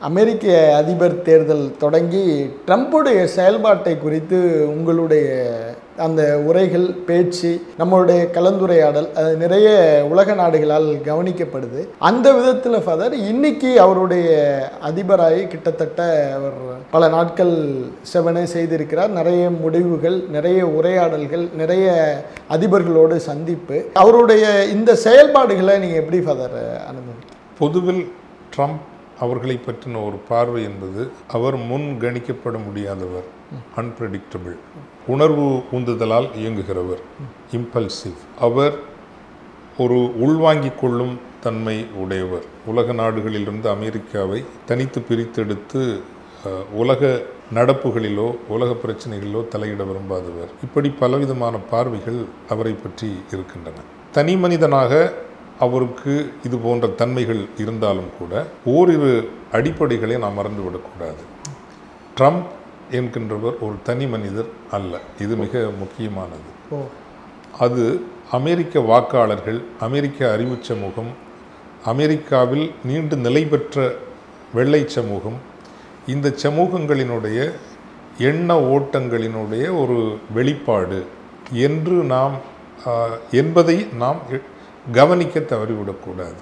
அமெரிக்க அதிபர் தேர்தல் தொடங்கி ட்ரம்புடைய செயல்பாட்டை குறித்து உங்களுடைய அந்த உரைகள், பேச்சு, நம்மளுடைய கலந்துரையாடல் அது நிறைய உலக நாடுகளால் கவனிக்கப்படுது. அந்த விதத்தில் ஃபாதர், இன்னைக்கு அவருடைய அதிபராகி கிட்டத்தட்ட அவர் பல நாட்கள் செவனே செய்திருக்கிறார். நிறைய முடிவுகள், நிறைய உரையாடல்கள், நிறைய அதிபர்களோடு சந்திப்பு. அவருடைய இந்த செயல்பாடுகளை நீங்கள் எப்படி ஃபாதர் அனுபவிக்கிறீங்க? பொதுவில் ட்ரம்ப் அவர்களை பற்றின ஒரு பார்வை என்பது, அவர் முன் கணிக்கப்பட முடியாதவர், அன்பிரடிக்டபிள், உணர்வு உந்துதலால் இயங்குகிறவர், இம்பல்சிவ். அவர் ஒரு உள்வாங்கிக் கொள்ளும் தன்மை உடையவர். உலக நாடுகளிலிருந்து அமெரிக்காவை தனித்து பிரித்தெடுத்து உலக நடப்புகளிலோ உலக பிரச்சனைகளிலோ தலையிட விரும்பாதவர். இப்படி பலவிதமான பார்வைகள் அவரை பற்றி இருக்கின்றன. தனி மனிதனாக அவருக்கு இது போன்ற தன்மைகள் இருந்தாலும் கூட ஓரிரு அடிப்படைகளை நாம் மறந்துவிடக்கூடாது. ட்ரம்ப் என்கின்றவர் ஒரு தனி மனிதர் அல்ல. இது மிக முக்கியமானது. அது அமெரிக்க வாக்காளர்கள், அமெரிக்க அறிவு சமூகம், அமெரிக்காவில் நீண்டு நிலை பெற்ற வெள்ளை சமூகம், இந்த சமூகங்களினுடைய எண்ண ஓட்டங்களினுடைய ஒரு வெளிப்பாடு என்பதை நாம் கவனிக்க தவறிவிடக்கூடாது.